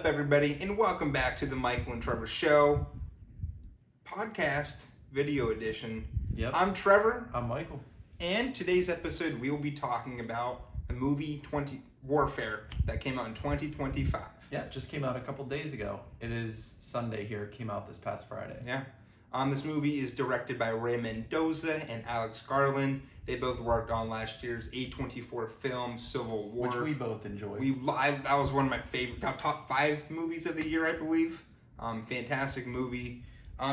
up, everybody, and welcome back to the Michael and Trevor Show podcast video edition. Yep. I'm Trevor, I'm Michael. and today's episode we will be talking about a movie, Warfare, that came out in 2025. Yeah, it just came out a couple days ago. It is Sunday here. It came out this past Friday. Yeah. This movie is directed by Ray Mendoza and Alex Garland. They both worked on last year's A24 film, Civil War. Which we both enjoyed. That was one of my favorite, top 5 movies of the year, I believe. Fantastic movie.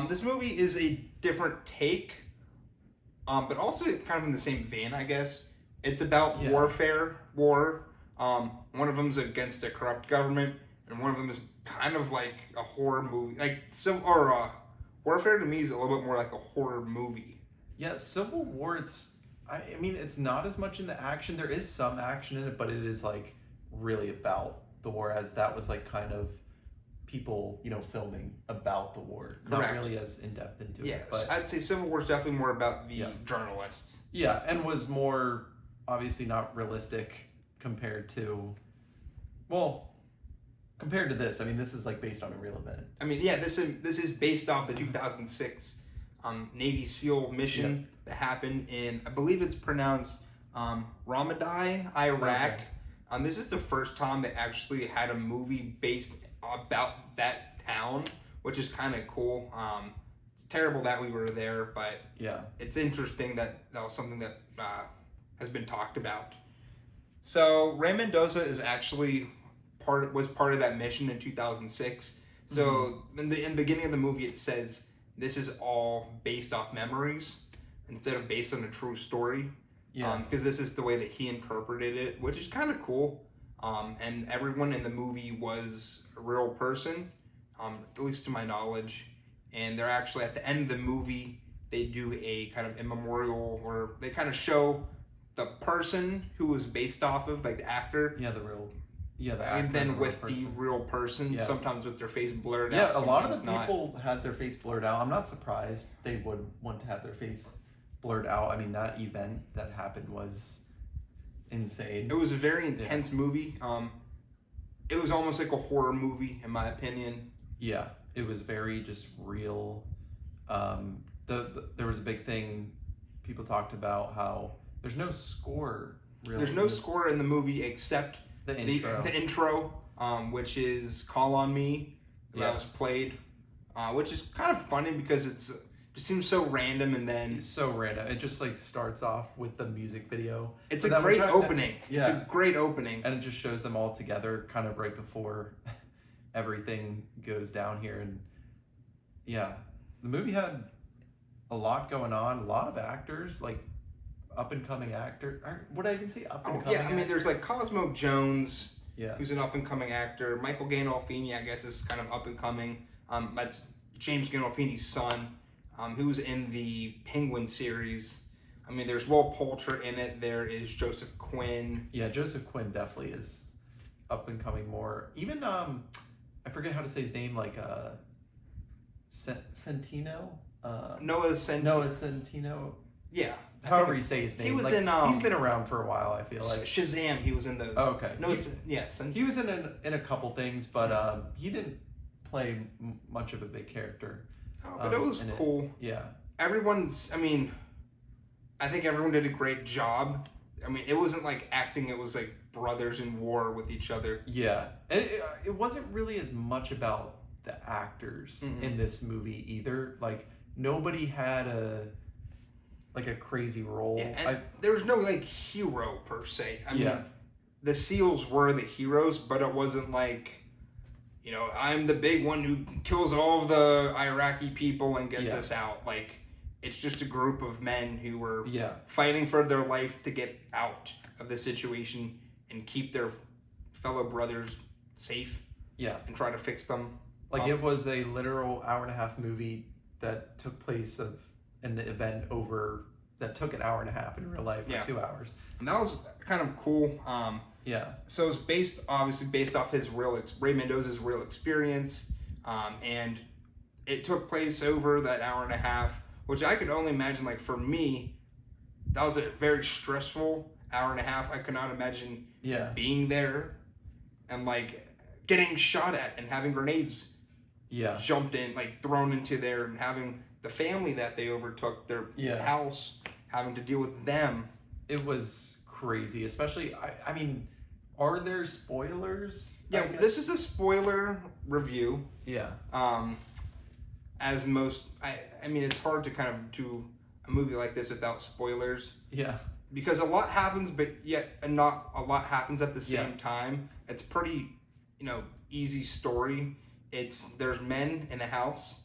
This movie is a different take, but also kind of in the same vein, I guess. It's about war. One of them's against a corrupt government, and one of them is kind of like a horror movie. Warfare to me is a little bit more like a horror movie. Yeah, Civil War, it's not as much in the action. There is some action in it, but it is like really about the war, as that was like kind of people, filming about the war. Correct. Not really as in-depth into Yes, it. But I'd say Civil War is definitely more about the journalists. yeah, and was more obviously not realistic compared to this. I mean, this is like based on a real event. I mean, yeah, this is based off the 2006 Navy SEAL mission that happened in, I believe it's pronounced Ramadi, Iraq. Okay. This is the first time they actually had a movie based about that town, which is kind of cool. It's terrible that we were there, but Yeah. it's interesting that was something that has been talked about. So Ray Mendoza is actually was part of that mission in 2006. So in the beginning of the movie, it says this is all based off memories instead of based on a true story. Yeah. Because this is the way that he interpreted it, which is kind of cool. And everyone in the movie was a real person, at least to my knowledge. And they're actually, at the end of the movie, they do a kind of a memorial where they kind of show the person who was based off of, like the actor. Yeah, the actor, And then with person. the real person, sometimes with their face blurred Yeah, out. a lot of the sometimes people had their face blurred out. I'm not surprised they would want to have their face blurred out. I mean, that event that happened was insane. It was a very intense movie. It was almost like a horror movie, in my opinion. Yeah, it was very just real. There was a big thing people talked about how there's no score. Really, There's no score in the movie except the intro. The intro, which is "Call on Me," that was played, which is kind of funny because it just seems so random, and then It's so random. It just like starts off with the music video. It's a great opening. Yeah. It's a great opening, And it just shows them all together, kind of right before everything goes down here. And yeah, the movie had a lot going on. A lot of actors, like up and coming actor. Would I even say up and coming? Yeah, I mean, there's like Cosmo Jones, Yeah. who's an up and coming actor. Michael Gandolfini, I guess, is kind of up and coming. That's James Gandolfini's son, who was in the Penguin series. I mean, there's Will Poulter in it. There is Joseph Quinn. Yeah, Joseph Quinn definitely is up and coming more. Even I forget how to say his name, like Centino. Noah Centino. Noah Centino. Yeah. However you say his name. He was like, in. he's been around for a while. I feel like Shazam. He was in those. Oh, okay. No. He was in a couple things, but he didn't play much of a big character. Oh, but it was cool. Yeah. Everyone's. I mean, I think everyone did a great job. I mean, it wasn't like acting. It was like brothers in war with each other. Yeah, and it wasn't really as much about the actors in this movie either. Like nobody had a crazy role. Yeah, and there was no like hero per se. I mean, the SEALs were the heroes, but it wasn't like, I'm the big one who kills all of the Iraqi people and gets us out. Like, it's just a group of men who were fighting for their life to get out of the situation and keep their fellow brothers safe. Yeah, and try to fix them. Like it was a literal hour-and-a-half movie that took place of an event that took an hour and a half in real life for 2 hours. And that was kind of cool. So it's obviously based off his Ray Mendoza's real experience. And it took place over that hour and a half, which I could only imagine, like for me, that was a very stressful hour and a half. I could not imagine being there and like getting shot at and having grenades Yeah. jumped in, like thrown into there, and having the family that they overtook, their house, having to deal with them. It was crazy, especially, I mean, are there spoilers? Yeah, this is a spoiler review. Yeah. As most, I mean, it's hard to kind of do a movie like this without spoilers. Yeah. Because a lot happens, but yet not a lot happens at the same time. It's pretty, easy story. There's men in the house.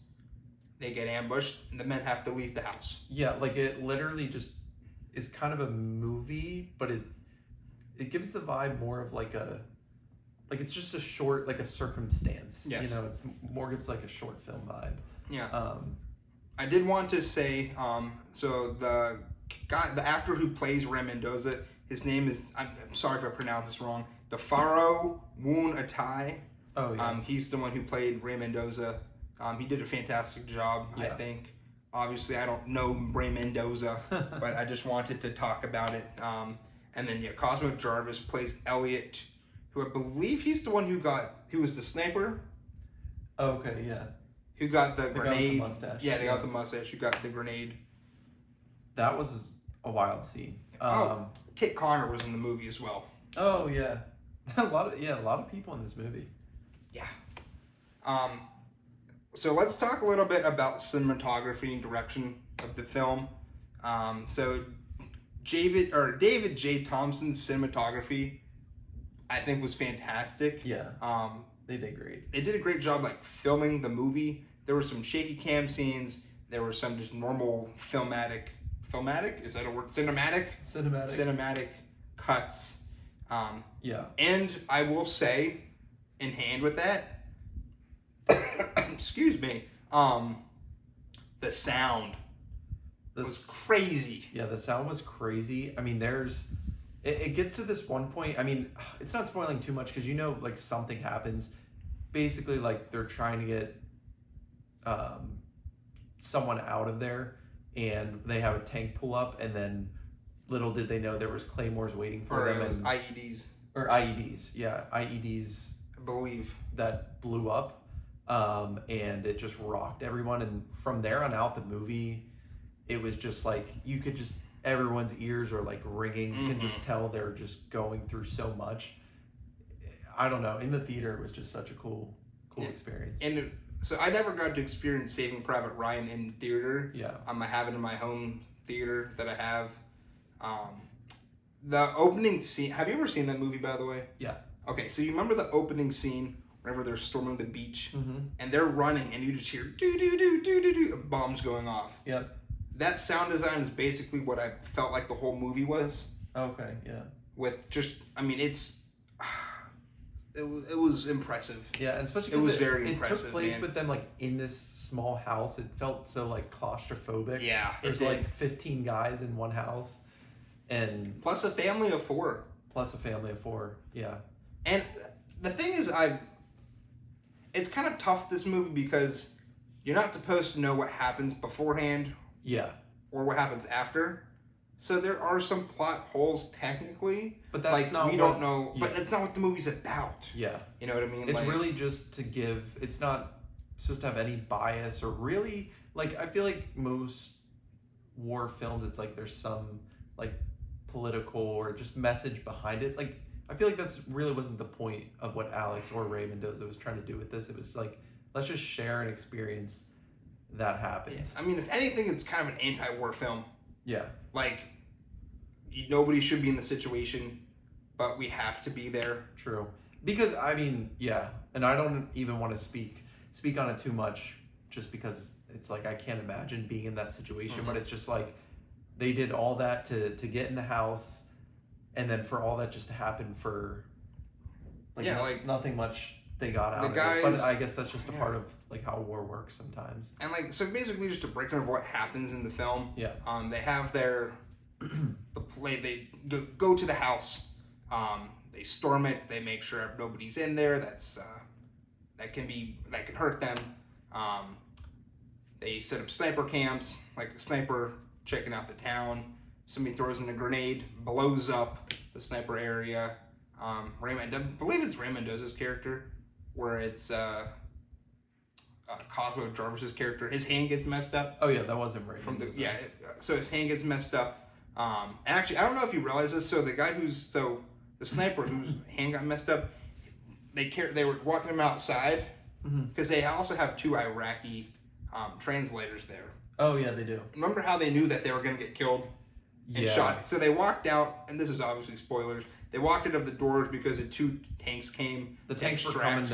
They get ambushed, and the men have to leave the house. Yeah, like it literally just is kind of a movie, but it gives the vibe more of like it's just a short, like a circumstance. Yes. It's more gives like a short film vibe. Yeah. I did want to say, so the actor who plays Ray Mendoza, his name is, I'm sorry if I pronounce this wrong, Dafaro Woon-Atai. Oh, yeah. He's the one who played Ray Mendoza. He did a fantastic job, I think. Obviously, I don't know Ray Mendoza, but I just wanted to talk about it. And then, Cosmo Jarvis plays Elliot, who I believe he's the one who was the sniper. Oh, okay, yeah. Who got the grenade. Got the mustache. Yeah, they got the mustache. Who got the grenade. That was a wild scene. Kit Connor was in the movie as well. Oh, yeah. a lot of people in this movie. Yeah. So let's talk a little bit about cinematography and direction of the film. So David J. Thompson's cinematography, I think, was fantastic. Yeah. They did great. They did a great job, like, filming the movie. There were some shaky cam scenes. There were some just normal filmatic? Is that a word? Cinematic cuts. Yeah. And I will say, in hand with that, excuse me, the sound was crazy. Yeah, the sound was crazy. I mean, it gets to this one point. I mean, it's not spoiling too much because like something happens. Basically, like they're trying to get someone out of there, and they have a tank pull up, and then little did they know there was claymores waiting for them. And IEDs. Or IEDs, yeah, IEDs. I believe. That blew up, and it just rocked everyone. And from there on out, the movie, it was just like everyone's ears are like ringing. You can just tell they're just going through so much. I don't know. In the theater, it was just such a cool experience. And so I never got to experience Saving Private Ryan in theater. Yeah. I have it in my home theater that I have. The opening scene. Have you ever seen that movie, by the way? Yeah. Okay, so you remember the opening scene whenever they're storming the beach, Mm-hmm. and they're running, and you just hear do do do do do do bombs going off. Yep. That sound design is basically what I felt like the whole movie was. Okay. Yeah. With just, I mean, it was impressive. Yeah, and especially it was because very impressive. It took place man. with them like in this small house. It felt so like claustrophobic. Yeah, there's like 15 guys in one house, and plus a family of 4. Yeah. And the thing is, it's kind of tough, this movie, because you're not supposed to know what happens beforehand. Yeah. Or what happens after. So there are some plot holes technically. But that's not we don't know. Yeah. But that's not what the movie's about. Yeah. You know what I mean? It's really just to give. It's not supposed to have any bias or really like. I feel like most war films, it's like there's some like political or just message behind it. Like I feel like that's really wasn't the point of what Alex or Ray Mendoza was trying to do with this. It was like, let's just share an experience that happened. Yeah. I mean, if anything, it's kind of an anti-war film. Yeah. Like, nobody should be in the situation, but we have to be there. True. Because, I mean, yeah, and I don't even want to speak on it too much just because it's like I can't imagine being in that situation, but it's just like they did all that to get in the house, and then for all that just to happen for nothing much they got out of it. But I guess that's just a part of like how war works sometimes. And like, so basically just a breakdown of what happens in the film. Yeah. They have their they go to the house. They storm it. They make sure nobody's in there. That can hurt them. They set up sniper camps, like a sniper checking out the town. Somebody throws in a grenade, blows up the sniper area. I believe it's Ray Mendoza's character where it's Cosmo Jarvis's character. His hand gets messed up. Oh yeah, that wasn't right. So his hand gets messed up. And actually, I don't know if you realize this. So the sniper whose hand got messed up, they were walking him outside because they also have 2 Iraqi translators there. Oh yeah, they do. Remember how they knew that they were going to get killed and shot? So they walked out, and this is obviously spoilers. They walked out of the doors because the 2 tanks came. The tanks were coming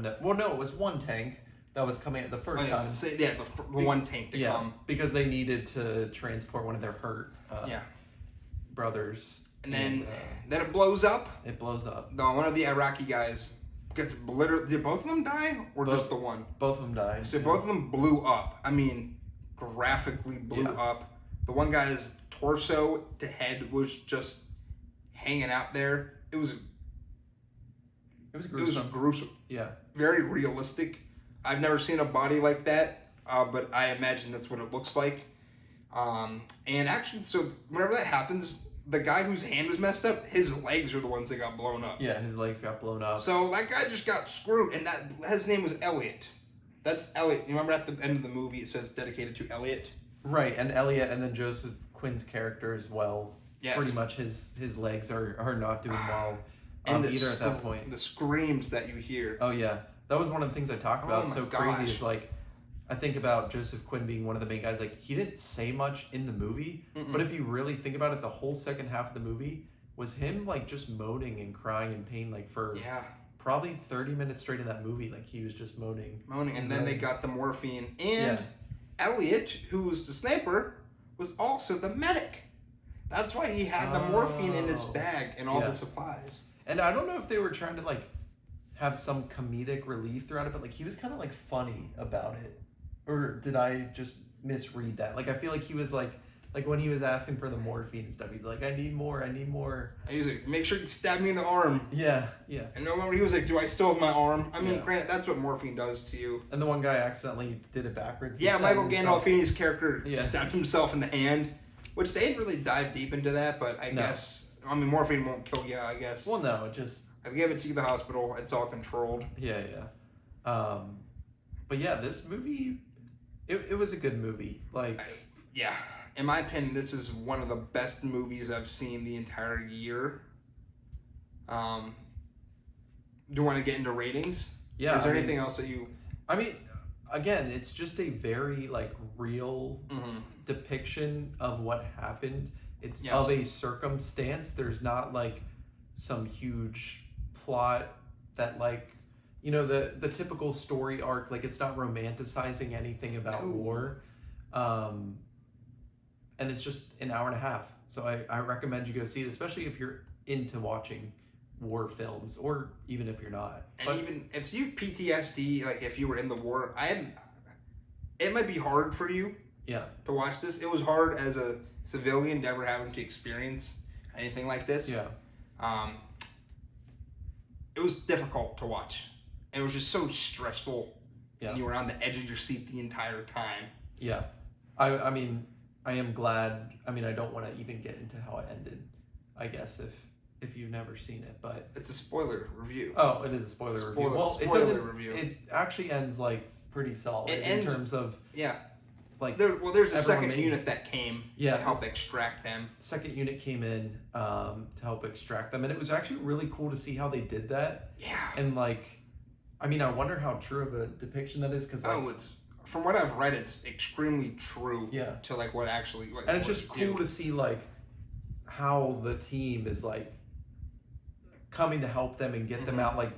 to. Well, no, it was 1 tank that was coming at the first time. The one tank to come because they needed to transport one of their hurt brothers. And then it blows up. It blows up. One of the Iraqi guys gets obliterated. Did both of them die, or just the one? Both of them died. So both of them blew up. I mean, graphically blew up. The one guy's torso to head was just hanging out there. It was gruesome. It was gruesome. Yeah. Very realistic. I've never seen a body like that, but I imagine that's what it looks like. And actually, so whenever that happens, the guy whose hand was messed up, his legs are the ones that got blown up. Yeah, his legs got blown up. So that guy just got screwed, and his name was Elliot. That's Elliot. You remember at the end of the movie, it says dedicated to Elliot? Right, and Elliot, and then Joseph Quinn's character as well. Yes. Pretty much his legs are not doing well either at that point. The screams that you hear. Oh, yeah. That was one of the things I talked about. So crazy is like, I think about Joseph Quinn being one of the main guys. Like, he didn't say much in the movie, but if you really think about it, the whole second half of the movie was him, like, just moaning and crying in pain, like, for probably 30 minutes straight in that movie. Like, he was just moaning. And then they got the morphine. And Elliot, who was the sniper, was also the medic. That's why he had the morphine in his bag and all the supplies. And I don't know if they were trying to, like, have some comedic relief throughout it, but, like, he was kind of, like, funny about it. Or did I just misread that? Like, I feel like he was, like when he was asking for the morphine and stuff, he's like, I need more. He was like, make sure you stab me in the arm. Yeah. And no remember, he was like, do I still have my arm? I mean, granted, that's what morphine does to you. And the one guy accidentally did it backwards. Yeah, Michael Gandolfini's character stabbed himself in the hand, which they didn't really dive deep into that, but I guess, I mean, morphine won't kill you, I guess. Well, no, it just... I gave it to the hospital. It's all controlled. Yeah. But yeah, this movie, it was a good movie. Like... In my opinion, this is one of the best movies I've seen the entire year. Do you want to get into ratings? Yeah. Is there anything else that you... I mean, again, it's just a very, like, real depiction of what happened. It's of a circumstance. There's not, like, some huge plot that, like, you know, the typical story arc. Like, it's not romanticizing anything about war. And it's just an hour and a half. So I recommend you go see it, especially if you're into watching war films, or even if you're not. And even if you have PTSD, like if you were in the war, it might be hard for you to watch this. It was hard as a civilian never having to experience anything like this. It was difficult to watch. It was just so stressful. And you were on the edge of your seat the entire time. Yeah. I mean... I am glad. I mean, I don't want to even get into how it ended, I guess, if you've never seen it, but... It's a spoiler review. Oh, it is a spoiler review. Well, it doesn't... Review. It actually ends, like, pretty solid in terms of... Yeah. Like, there's a second unit that came to help extract them. Second unit came in to help extract them, and it was actually really cool to see how they did that. Yeah. And, like, I mean, I wonder how true of a depiction that is, because, like... it's... From what I've read, it's extremely true to like what actually. And it's just cool to see like how the team is like coming to help them and get them out. Like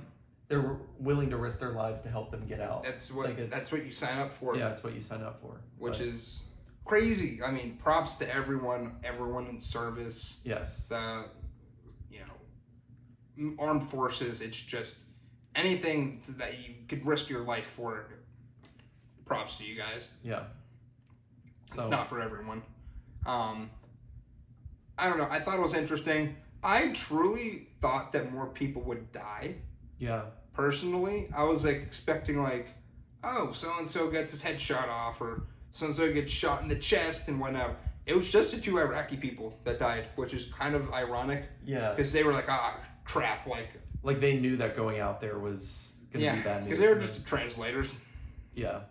they're willing to risk their lives to help them get out. That's what you sign up for. Yeah, that's what you sign up for. Which is crazy. I mean, props to everyone in service. Yes. Armed forces. It's just anything that you could risk your life for. Props to you guys. Yeah. It's not for everyone. I don't know. I thought it was interesting. I truly thought that more people would die. Yeah. Personally, I was like expecting like, oh, so and so gets his head shot off, or so and so gets shot in the chest and whatnot. It was just the 2 Iraqi people that died, which is kind of ironic. Yeah. Because they were like, crap, like like they knew that going out there was gonna be bad news. Because they were just translators. Yeah.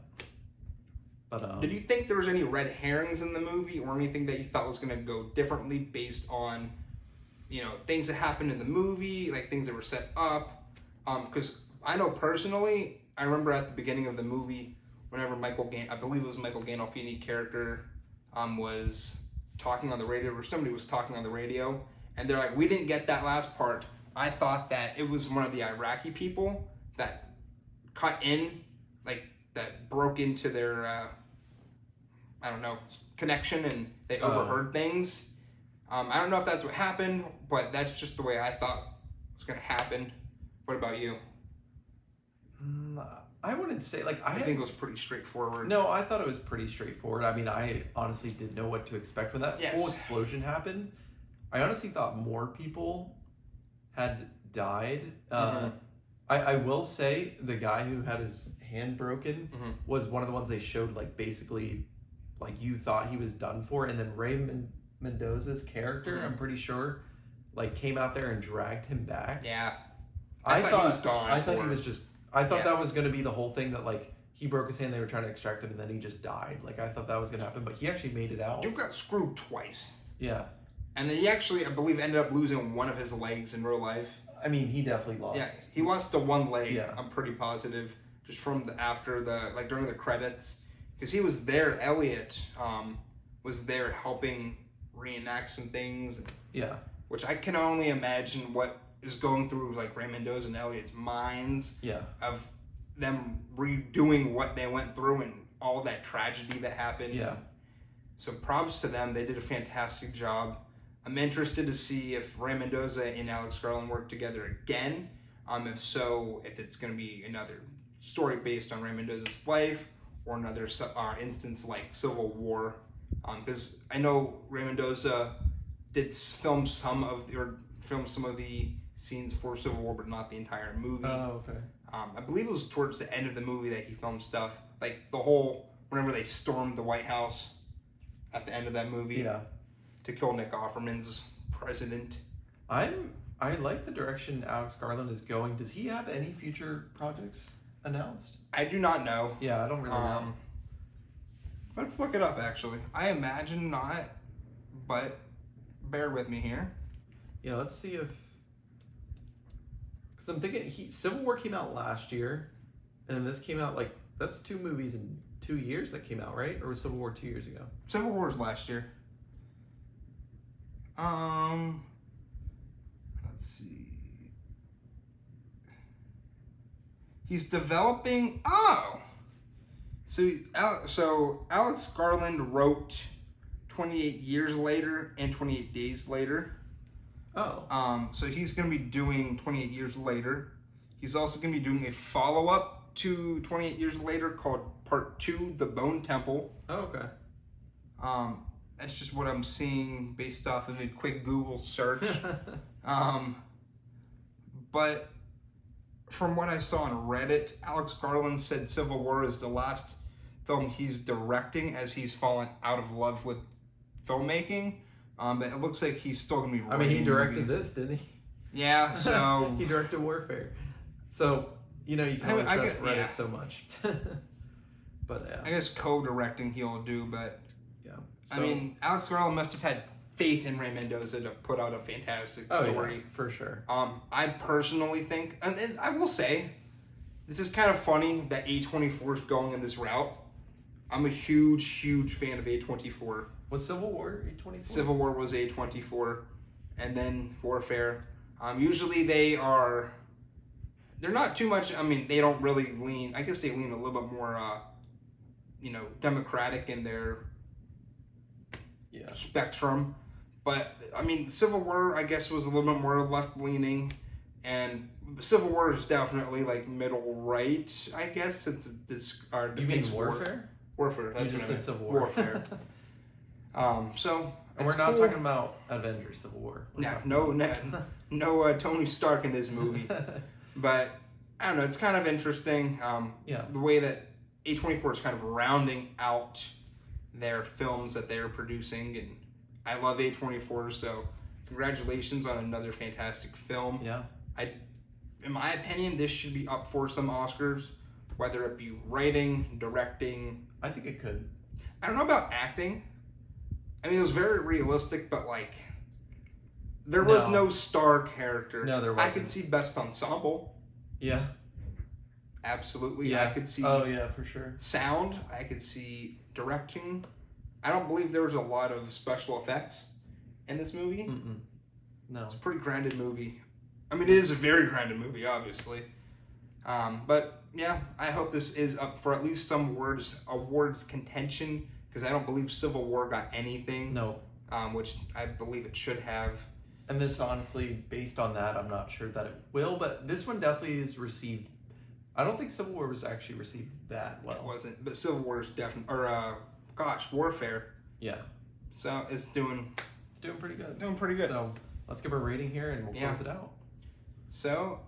But did you think there was any red herrings in the movie, or anything that you thought was going to go differently based on, things that happened in the movie, like things that were set up? Because I know personally, I remember at the beginning of the movie, whenever I believe it was Michael Gandolfini character, was talking on the radio, or somebody was talking on the radio, and they're like, "We didn't get that last part." I thought that it was one of the Iraqi people that cut in, like that broke into their connection, and they overheard things. I don't know if that's what happened, but that's just the way I thought it was going to happen. What about you? I wouldn't say, like, I think it was pretty straightforward. No, I thought it was pretty straightforward. I mean, I honestly didn't know what to expect when that whole explosion happened. I honestly thought more people had died. I will say the guy who had his hand broken was one of the ones they showed, like, basically, like, you thought he was done for. And then Raymond Mendoza's character, I'm pretty sure, like, came out there and dragged him back. Yeah. I thought he was gone. I thought he was just... I thought that was going to be the whole thing, that, like, he broke his hand, they were trying to extract him, and then he just died. Like, I thought that was going to happen, but he actually made it out. Dude got screwed twice. Yeah. And then he actually, I believe, ended up losing one of his legs in real life. I mean, he definitely lost. Yeah, he lost the one leg, Yeah. I'm pretty positive, just from during the credits. Because he was there, Elliot was there helping reenact some things. Yeah. Which I can only imagine what is going through, like, Ray Mendoza and Elliot's minds. Yeah. Of them redoing what they went through and all that tragedy that happened. Yeah. So props to them. They did a fantastic job. I'm interested to see if Ray Mendoza and Alex Garland work together again. If so, if it's going to be another story based on Ray Mendoza's life, or another instance like Civil War. Because I know Ray Mendoza did film some of the scenes for Civil War, but not the entire movie. Oh, okay. I believe it was towards the end of the movie that he filmed stuff, like whenever they stormed the White House at the end of that movie. Yeah. To kill Nick Offerman's president. I like the direction Alex Garland is going. Does he have any future projects announced? I do not know. Yeah, I don't really know. Let's look it up, actually. I imagine not, but bear with me here. Yeah, let's see if... Because I'm thinking Civil War came out last year, and then this came out, like, that's 2 movies in 2 years that came out, right? Or was Civil War 2 years ago? Civil War was last year. Let's see. He's developing. So Alex Garland wrote 28 Years Later and 28 Days Later. Oh. So he's gonna be doing 28 Years Later. He's also gonna be doing a follow-up to 28 Years Later called Part 2, The Bone Temple. Oh, okay. That's just what I'm seeing based off of a quick Google search. But from what I saw on Reddit, Alex Garland said Civil War is the last film he's directing, as he's fallen out of love with filmmaking. But it looks like he's still going to be writing. I mean, he directed movies. this, didn't he? Yeah, so... He directed Warfare. So, you can only trust Reddit so much. But, yeah. I guess co-directing he'll do, but... Yeah. So, I mean, Alex Garland must have had faith in Ray Mendoza to put out a fantastic story. Yeah, for sure. I personally think, and I will say, this is kind of funny that A24 is going in this route. I'm a huge, huge fan of A24. Was Civil War A24? Civil War was A24, and then Warfare. Usually they're not too much, I mean, they don't really lean, I guess they lean a little bit more, democratic in their spectrum. But, I mean, Civil War, I guess, was a little bit more left-leaning, and Civil War is definitely, like, middle-right, I guess, since it's our... You mean Warfare? Warfare, that's you just what I said meant. Civil War. Warfare. So... And we're not talking about Avengers Civil War. No Tony Stark in this movie. But, I don't know, it's kind of interesting. The way that A24 is kind of rounding out their films that they're producing, and I love A24, so congratulations on another fantastic film. Yeah. in my opinion, this should be up for some Oscars, whether it be writing, directing. I think it could. I don't know about acting. I mean, it was very realistic, but like, there was no star character. No, there wasn't. I could see best ensemble. Yeah. Absolutely. Yeah. I could see. Oh yeah, for sure. Sound. I could see directing. I don't believe there was a lot of special effects in this movie. No. It's a pretty grounded movie. I mean, it is a very grounded movie, obviously. But yeah, I hope this is up for at least some awards contention, because I don't believe Civil War got anything. No. Which I believe it should have. And this, honestly, based on that, I'm not sure that it will, but this one definitely is received. I don't think Civil War was actually received that well. It wasn't, but Civil War is definitely, Warfare. Yeah. So it's doing pretty good. Doing pretty good. So let's give a rating here and we'll close it out. So,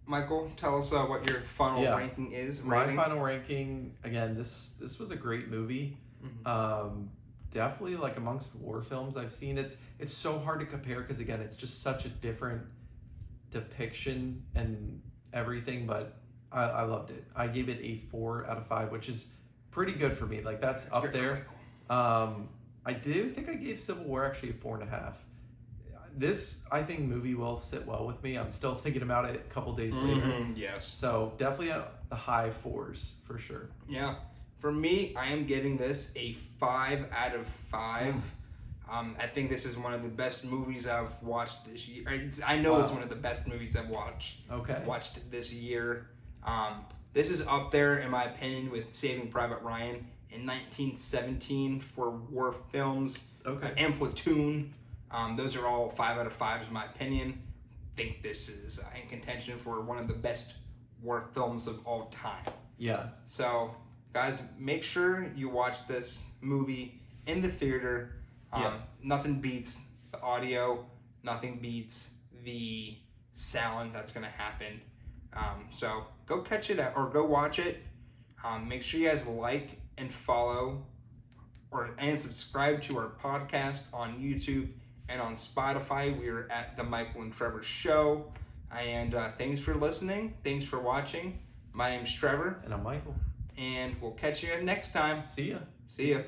Michael, tell us what your final ranking is. My final ranking, again, this was a great movie. Mm-hmm. Definitely, like, amongst war films I've seen, it's so hard to compare because, again, it's just such a different depiction and everything, but I loved it. I gave it a 4 out of 5, which is pretty good for me. Like, that's up there. I do think I gave Civil War actually a 4.5. This, I think, movie will sit well with me. I'm still thinking about it a couple days later. Yes. So definitely the high 4s for sure. Yeah. For me, I am giving this a 5 out of 5. I think this is one of the best movies I've watched this year. I know it's one of the best movies I've watched this year. This is up there, in my opinion, with Saving Private Ryan in 1917 for war films. Okay. And Platoon. Those are all 5 out of 5s in my opinion. I think this is in contention for one of the best war films of all time. Yeah. So, guys, make sure you watch this movie in the theater. Nothing beats the audio. Nothing beats the sound that's going to happen. So, go catch it out or go watch it. Make sure you guys like and follow and subscribe to our podcast on YouTube and on Spotify. We are at The Michael and Trevor Show. And thanks for listening. Thanks for watching. My name's Trevor. And I'm Michael. And we'll catch you next time. See ya. See ya.